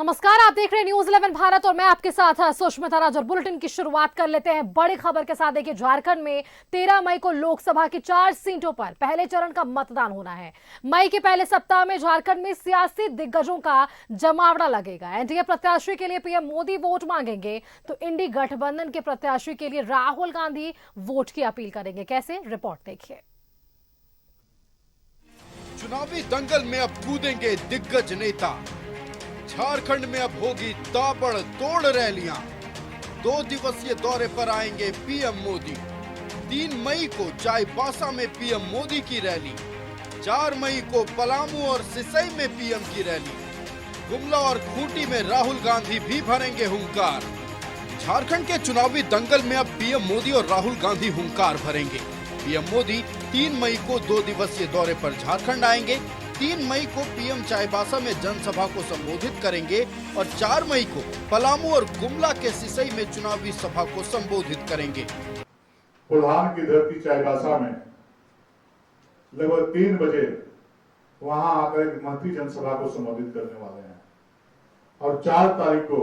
नमस्कार, आप देख रहे हैं न्यूज 11 भारत और मैं आपके साथ सुष्मिता राज। और बुलेटिन की शुरुआत कर लेते हैं बड़ी खबर के साथ। देखिए, झारखंड में 13 मई को लोकसभा की 4 सीटों पर पहले चरण का मतदान होना है। मई के पहले सप्ताह में झारखंड में सियासी दिग्गजों का जमावड़ा लगेगा। एनडीए प्रत्याशी के लिए पीएम मोदी वोट मांगेंगे तो इंडी गठबंधन के प्रत्याशी के लिए राहुल गांधी वोट की अपील करेंगे। कैसे, रिपोर्ट देखिए। चुनावी दंगल में अब कूदेंगे दिग्गज नेता। झारखंड में अब होगी ताबड़तोड़ रैलियां। 2 दिवसीय दौरे पर आएंगे पीएम मोदी। 3 मई को चाईबासा में पीएम मोदी की रैली। 4 मई को पलामू और सिसई में पीएम की रैली। गुमला और खूंटी में राहुल गांधी भी भरेंगे हुंकार। झारखंड के चुनावी दंगल में अब पीएम मोदी और राहुल गांधी हुंकार भरेंगे। पीएम मोदी 3 मई को 2 दिवसीय दौरे पर झारखंड आएंगे। 3 मई को पीएम चाईबासा में जनसभा को संबोधित करेंगे और 4 मई को पलामू और गुमला के सिसई में चुनावी सभा को संबोधित करेंगे। प्रधान की धरती चाईबासा में लगभग 3 बजे वहां आकर एक महती जनसभा को संबोधित करने वाले हैं और 4 तारीख को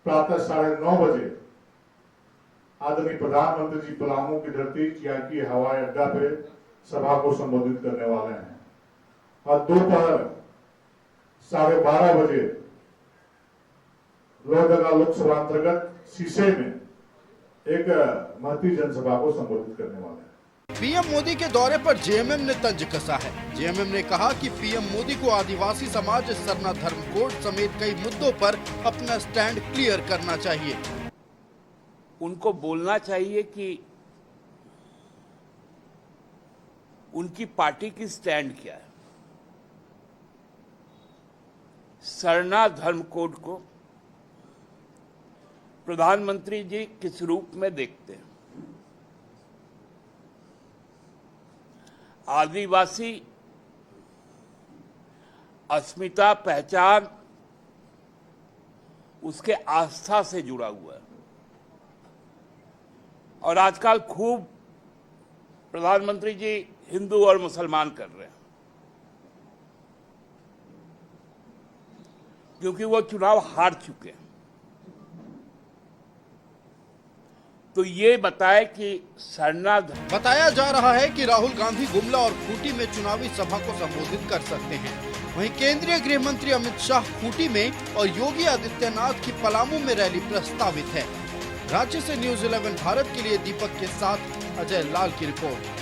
प्रातः 9:30 बजे आदरणीय प्रधानमंत्री जी पलामू की धरती चियाकी हवाई अड्डा पे सभा को संबोधित करने वाले हैं और दोपहर 12:30 बजे लोहरदगा लोकसभा अंतर्गत सिसई में एक महती जनसभा को संबोधित करने वाले हैं। पीएम मोदी के दौरे पर जेएमएम ने तंज कसा है। जेएमएम ने कहा कि पीएम मोदी को आदिवासी समाज, सरना धर्म कोड समेत कई मुद्दों पर अपना स्टैंड क्लियर करना चाहिए। उनको बोलना चाहिए कि उनकी पार्टी की स्टैंड क्या है। सरना धर्म कोड को प्रधानमंत्री जी किस रूप में देखते हैं? आदिवासी अस्मिता, पहचान उसके आस्था से जुड़ा हुआ है और आजकल खूब प्रधानमंत्री जी हिंदू और मुसलमान कर रहे हैं क्योंकि वो चुनाव हार चुके हैं। तो ये बताए कि सरना बताया जा रहा है कि राहुल गांधी गुमला और खूंटी में चुनावी सभा को संबोधित कर सकते हैं। वहीं केंद्रीय गृह मंत्री अमित शाह खूंटी में और योगी आदित्यनाथ की पलामू में रैली प्रस्तावित है। राज्य से न्यूज 11 भारत के लिए दीपक के साथ अजय लाल की रिपोर्ट।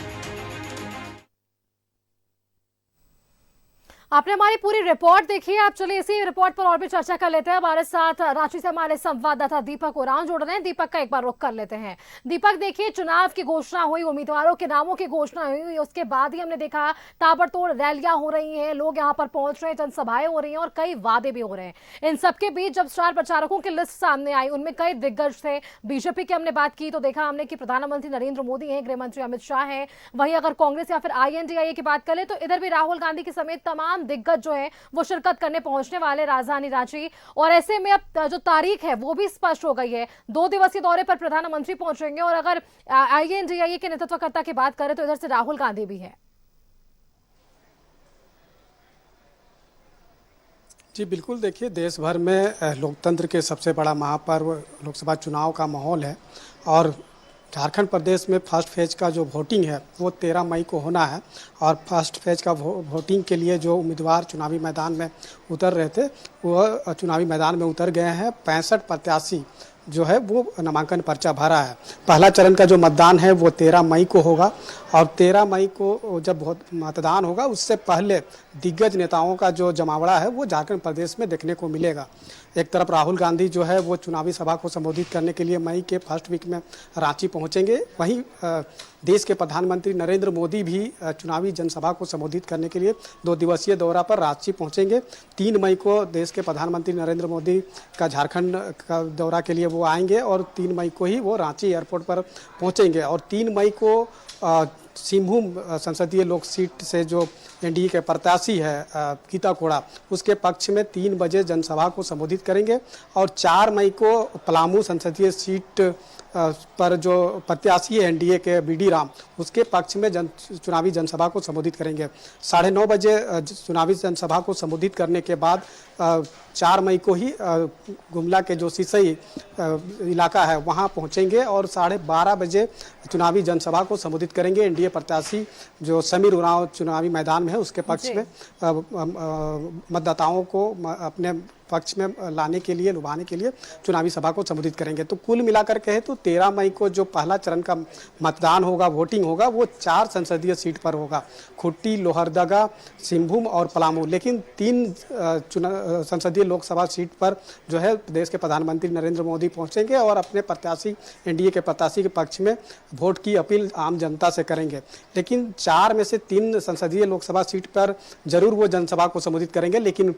आपने हमारी पूरी रिपोर्ट देखी है। आप चलिए इसी रिपोर्ट पर और भी चर्चा कर लेते हैं। हमारे साथ रांची से हमारे संवाददाता दीपक उरांव जुड़ रहे हैं। दीपक का एक बार रुख कर लेते हैं। दीपक, देखिए, चुनाव की घोषणा हुई, उम्मीदवारों के नामों की घोषणा हुई, उसके बाद ही हमने देखा ताबड़तोड़ रैलियां हो रही हैं, लोग यहां पर पहुंच रहे हैं, जनसभाएं हो रही हैं और कई वादे भी हो रहे हैं। इन सबके बीच जब स्टार प्रचारकों की लिस्ट सामने आई, उनमें कई दिग्गज थे। बीजेपी की हमने बात की तो देखा हमने कि प्रधानमंत्री नरेंद्र मोदी हैं, गृह मंत्री अमित शाह हैं। वहीं अगर कांग्रेस या फिर INDIA की बात करें तो इधर भी राहुल गांधी के समेत तमाम दिग्गज जो है वो शिरकत करने पहुंचने वाले राजधानी रांची। और ऐसे में अब जो तारीख है वो भी स्पष्ट हो गई है। 2 दिवसीय दौरे पर प्रधानमंत्री पहुंचेंगे और अगर INDIA के नेतृत्वकर्ता की बात करें तो इधर से राहुल गांधी भी है। जी बिल्कुल, देखिए, देश भर में लोकतंत्र के सबसे बड़ा महापर्व लोकसभा चुनाव का माहौल है और झारखंड प्रदेश में फर्स्ट फेज का जो वोटिंग है वो 13 मई को होना है। और फर्स्ट फेज का वोटिंग के लिए जो उम्मीदवार चुनावी मैदान में उतर रहे थे वो चुनावी मैदान में उतर गए हैं। 65 प्रत्याशी जो है वो नामांकन पर्चा भरा है। पहला चरण का जो मतदान है वो 13 मई को होगा और 13 मई को जब मतदान होगा उससे पहले दिग्गज नेताओं का जो जमावड़ा है वो झारखंड प्रदेश में देखने को मिलेगा। एक तरफ राहुल गांधी जो है वो चुनावी सभा को संबोधित करने के लिए मई के फर्स्ट वीक में रांची पहुंचेंगे। वहीं देश के प्रधानमंत्री नरेंद्र मोदी भी चुनावी जनसभा को संबोधित करने के लिए 2 दिवसीय दौरा पर रांची पहुंचेंगे। 3 मई को देश के प्रधानमंत्री नरेंद्र मोदी का झारखंड का दौरा के लिए वो आएंगे और 3 मई को ही वो रांची एयरपोर्ट पर पहुंचेंगे। और 3 मई को सिंहभूम संसदीय लोक सीट से जो एनडीए के प्रत्याशी है गीता कोड़ा, उसके पक्ष में 3 बजे जनसभा को संबोधित करेंगे और 4 मई को पलामू संसदीय सीट पर जो प्रत्याशी है एनडीए के बीडी राम, उसके पक्ष में चुनावी जनसभा को संबोधित करेंगे। 9:30 बजे चुनावी जनसभा को संबोधित करने के बाद 4 मई को ही गुमला के जो सिसई इलाका है वहां पहुंचेंगे और 12:30 बजे चुनावी जनसभा को संबोधित करेंगे। एनडीए प्रत्याशी जो समीर उरांव चुनावी मैदान में है उसके पक्ष में मतदाताओं को अपने पक्ष में लाने के लिए, लुभाने के लिए चुनावी सभा को संबोधित करेंगे। तो कुल मिलाकर कहे तो 13 मई को जो पहला चरण का मतदान होगा, वोटिंग होगा, वो 4 संसदीय सीट पर होगा, खुट्टी, लोहरदगा, सिंहभूम और पलामू। लेकिन 3 संसदीय लोकसभा सीट पर जो है देश के प्रधानमंत्री नरेंद्र मोदी पहुंचेंगे और अपने प्रत्याशी, एनडीए के प्रत्याशी के पक्ष में वोट की अपील आम जनता से करेंगे। लेकिन 4 में से 3 संसदीय लोकसभा सीट पर जरूर वो जनसभा को संबोधित करेंगे, लेकिन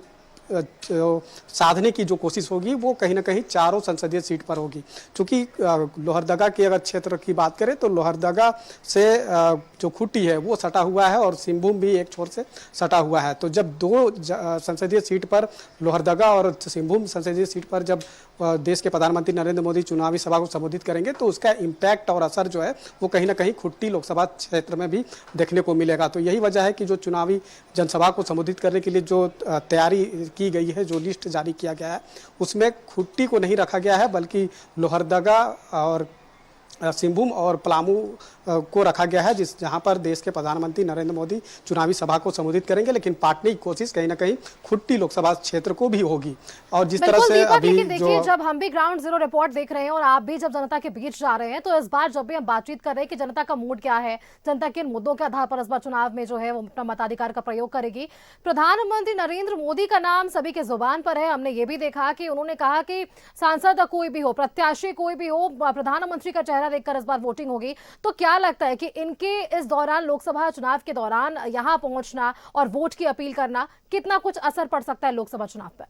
साधने की जो कोशिश होगी वो कहीं ना कहीं 4 संसदीय सीट पर होगी। क्योंकि लोहरदगा की अगर क्षेत्र की बात करें तो लोहरदगा से जो खुट्टी है वो सटा हुआ है और सिंहभूम भी एक छोर से सटा हुआ है। तो जब 2 संसदीय सीट पर, लोहरदगा और सिंहभूम संसदीय सीट पर जब देश के प्रधानमंत्री नरेंद्र मोदी चुनावी सभा को संबोधित करेंगे तो उसका इम्पैक्ट और असर जो है वो कहीं ना कहीं खुट्टी लोकसभा क्षेत्र में भी देखने को मिलेगा। तो यही वजह है कि जो चुनावी जनसभा को संबोधित करने के लिए जो तैयारी की गई है, जो लिस्ट जारी किया गया है, उसमें खुट्टी को नहीं रखा गया है बल्कि लोहरदगा और सिंहभूम और पलामू को रखा गया है, जहां पर देश के प्रधानमंत्री नरेंद्र मोदी चुनावी सभा को संबोधित करेंगे। लेकिन पाटने की कोशिश कहीं ना कहीं खुट्टी लोकसभा क्षेत्र को भी होगी। और जिस तरह से अभी देखिए, जब हम भी ग्राउंड जीरो रिपोर्ट देख रहे हैं और आप भी जब जनता के बीच जा रहे हैं, तो इस बार जब भी हम बातचीत कर रहे हैं कि जनता का मूड क्या है, जनता के मुद्दों के आधार पर इस बार चुनाव में जो है वो अपना मताधिकार का प्रयोग करेगी। प्रधानमंत्री नरेंद्र मोदी का नाम सभी के जुबान पर है। हमने ये भी देखा कि उन्होंने कहा कि सांसद कोई भी हो, प्रत्याशी कोई भी हो, प्रधानमंत्री का चेहरा देखकर इस बार वोटिंग होगी। तो क्या लगता है कि इनके इस दौरान, लोकसभा चुनाव के दौरान यहां पहुंचना और वोट की अपील करना, कितना कुछ असर पड़ सकता है लोकसभा चुनाव पर?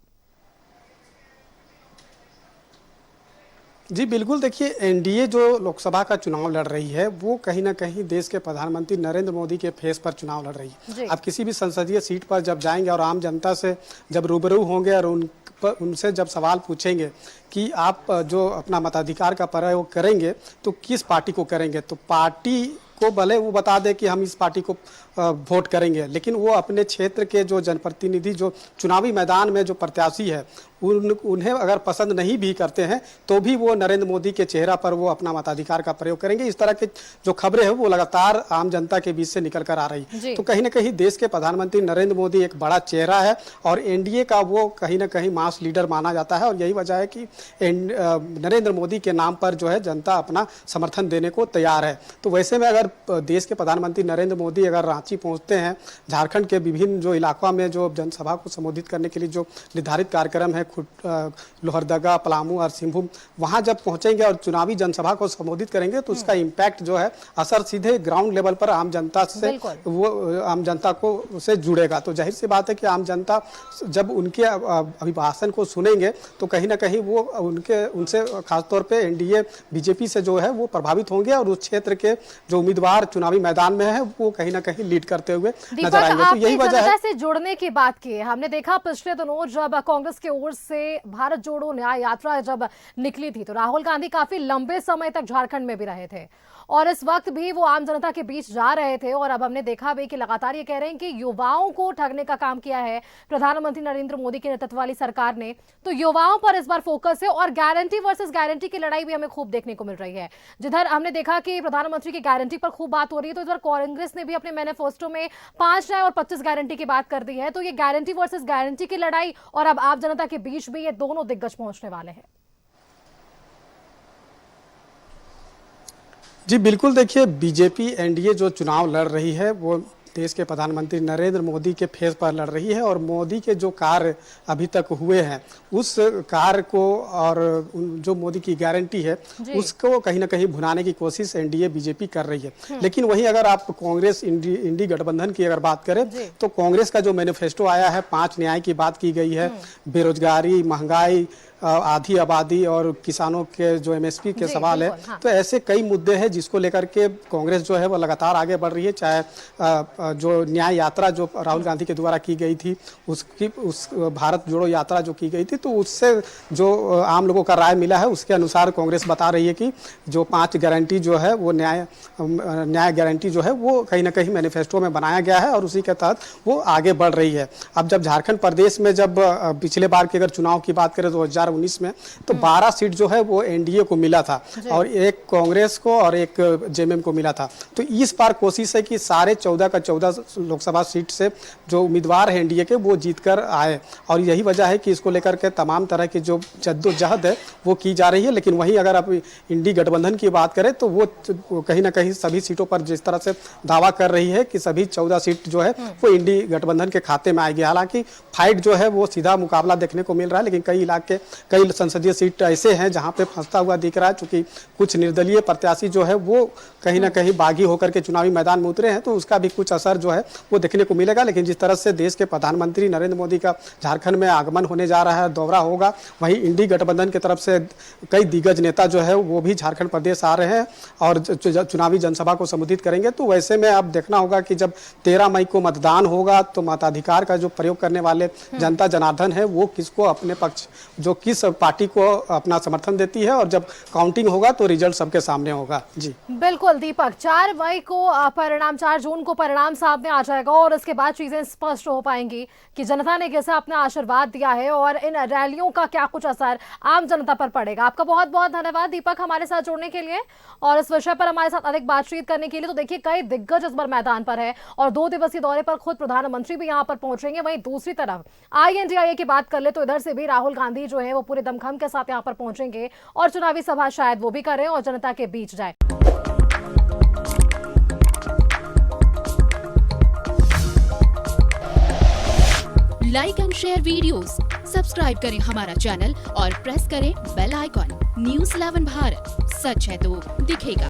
जी बिल्कुल, देखिए एनडीए जो लोकसभा का चुनाव लड़ रही है वो कहीं ना कहीं देश के प्रधानमंत्री नरेंद्र मोदी के फेस पर चुनाव लड़ रही है। आप किसी भी संसदीय सीट पर जब जाएंगे और आम जनता से जब रूबरू होंगे और उनसे जब सवाल पूछेंगे कि आप जो अपना मताधिकार का प्रयोग करेंगे तो किस पार्टी को करेंगे, तो पार्टी को भले वो बता दे कि हम इस पार्टी को वोट करेंगे, लेकिन वो अपने क्षेत्र के जो जनप्रतिनिधि, जो चुनावी मैदान में जो प्रत्याशी है, उन्हें अगर पसंद नहीं भी करते हैं तो भी वो नरेंद्र मोदी के चेहरा पर वो अपना मताधिकार का प्रयोग करेंगे। इस तरह के जो खबरें हैं वो लगातार आम जनता के बीच से निकल कर आ रही। तो कहीं ना कहीं देश के प्रधानमंत्री नरेंद्र मोदी एक बड़ा चेहरा है और एनडीए का वो कहीं ना कहीं मास लीडर माना जाता है और यही वजह है कि नरेंद्र मोदी के नाम पर जो है जनता अपना समर्थन देने को तैयार है। तो वैसे में अगर देश के प्रधानमंत्री नरेंद्र मोदी अगर रांची पहुंचते हैं, झारखंड के विभिन्न जो इलाकों में जो जनसभा को संबोधित करने के लिए जो निर्धारित कार्यक्रम है, लोहरदगा, पलामू और सिंहभूम, वहां जब पहुंचेंगे और चुनावी जनसभा को संबोधित करेंगे तो उसका इम्पैक्ट जो है, असर सीधे ग्राउंड लेवल पर आम जनता से, वो आम जनता को से जुड़ेगा। तो जाहिर सी बात है कि आम जनता जब उनके अभिभाषण को सुनेंगे तो कहीं ना कहीं वो उनसे खासतौर पे एनडीए बीजेपी से जो है वो प्रभावित होंगे और उस क्षेत्र के जो उम्मीदवार चुनावी मैदान में है वो कहीं ना कहीं लीड करते हुए नजर आएंगे। तो यही वजह है। से जुड़ने की बात की है, हमने देखा पिछले दिनों जब कांग्रेस की ओर से भारत जोड़ो न्याय यात्रा जब निकली थी तो राहुल गांधी काफी लंबे समय तक झारखंड में भी रहे थे और इस वक्त भी वो आम जनता के बीच जा रहे थे। और अब हमने देखा भी कि लगातार ये कह रहे हैं कि युवाओं को ठगने का काम किया है प्रधानमंत्री नरेंद्र मोदी के नेतृत्व वाली सरकार ने। तो युवाओं पर इस बार फोकस है और गारंटी वर्सेस गारंटी की लड़ाई भी हमें खूब देखने को मिल रही है। जिधर हमने देखा कि प्रधानमंत्री की गारंटी पर खूब बात हो रही है, तो इधर कांग्रेस ने भी अपने मैनिफेस्टो में 5 न्याय और 25 गारंटी की बात कर दी है। तो ये गारंटी वर्सेस गारंटी की लड़ाई और अब आप जनता के बीच भी ये दोनों दिग्गज पहुंचने वाले हैं। जी बिल्कुल, देखिए बीजेपी एनडीए जो चुनाव लड़ रही है वो देश के प्रधानमंत्री नरेंद्र मोदी के फेस पर लड़ रही है और मोदी के जो कार्य अभी तक हुए हैं उस कार्य को और जो मोदी की गारंटी है उसको कहीं ना कहीं भुनाने की कोशिश एनडीए बीजेपी कर रही है। लेकिन वहीं अगर आप कांग्रेस इंडी गठबंधन की अगर बात करें तो कांग्रेस का जो मैनिफेस्टो आया है 5 न्याय की बात की गई है, बेरोजगारी, महंगाई आधी आबादी और किसानों के जो एमएसपी के जी, सवाल है, बिल्कुल, हाँ। तो ऐसे कई मुद्दे हैं जिसको लेकर के कांग्रेस जो है वो लगातार आगे बढ़ रही है। चाहे जो न्याय यात्रा जो राहुल गांधी के द्वारा की गई थी, उस भारत जोड़ो यात्रा जो की गई थी, तो उससे जो आम लोगों का राय मिला है उसके अनुसार कांग्रेस बता रही है कि जो 5 गारंटी जो है वो न्याय गारंटी जो है वो कहीं ना कहीं मैनिफेस्टो में बनाया गया है और उसी के तहत वो आगे बढ़ रही है। अब जब झारखंड प्रदेश में जब पिछले बार के अगर चुनाव की बात करें 2019 में, तो 12 सीट जो है वो एनडीए को मिला था और एक कांग्रेस को और एक जेएमएम को मिला था। तो इस बार कोशिश है कि सारे 14 का 14 लोकसभा सीट से जो उम्मीदवार है एनडीए के वो जीत कर आए, और यही वजह है कि इसको लेकर के तमाम तरह की जो जद्दोजहद है वो की जा रही है। लेकिन वहीं अगर आप इंडी गठबंधन की बात करें तो वो कहीं ना कहीं सभी सीटों पर जिस तरह से दावा कर रही है कि सभी 14 सीट जो है वो इंडी गठबंधन के खाते में आएगी। हालांकि फाइट जो है वो सीधा मुकाबला देखने को मिल रहा है, लेकिन कई इलाके, कई संसदीय सीट ऐसे हैं जहां पे फंसता हुआ दिख रहा है। चूंकि कुछ निर्दलीय प्रत्याशी जो है वो कहीं ना कहीं बागी होकर के चुनावी मैदान में उतरे हैं, तो उसका भी कुछ असर जो है वो देखने को मिलेगा। लेकिन जिस तरह से देश के प्रधानमंत्री नरेंद्र मोदी का झारखंड में आगमन होने जा रहा है, दौरा होगा, वहीं इंडी गठबंधन की तरफ से कई दिग्गज नेता जो है वो भी झारखंड प्रदेश आ रहे हैं और चुनावी जनसभा को संबोधित करेंगे। तो वैसे में अब देखना होगा कि जब 13 मई को मतदान होगा तो मताधिकार का जो प्रयोग करने वाले जनता जनार्दन है वो किसको अपने पक्ष, जो किस पार्टी को अपना समर्थन देती है, और जब काउंटिंग होगा तो रिजल्ट सबके सामने होगा। जी बिल्कुल दीपक, 4 मई को परिणाम, 4 जून को परिणाम सामने आ जाएगा और इसके बाद चीजें स्पष्ट हो पाएंगी कि जनता ने कैसे अपना आशीर्वाद दिया है और इन रैलियों का क्या कुछ असर आम जनता पर पड़ेगा। आपका बहुत बहुत धन्यवाद दीपक हमारे साथ जुड़ने के लिए और इस विषय पर हमारे साथ अधिक बातचीत करने के लिए। तो देखिए कई दिग्गज इस बार मैदान पर है और 2 दिवसीय दौरे पर खुद प्रधानमंत्री भी यहां पर पहुंचेंगे। वहीं दूसरी तरफ INDIA की बात कर ले तो इधर से भी राहुल गांधी जो है वो पूरे दमखम के साथ यहां पर पहुंचेंगे और चुनावी सभा शायद वो भी करें और जनता के बीच जाए। Like and share videos, subscribe करें हमारा चैनल और प्रेस करें बेल आइकॉन। न्यूज़ 11 भारत, सच है तो दिखेगा।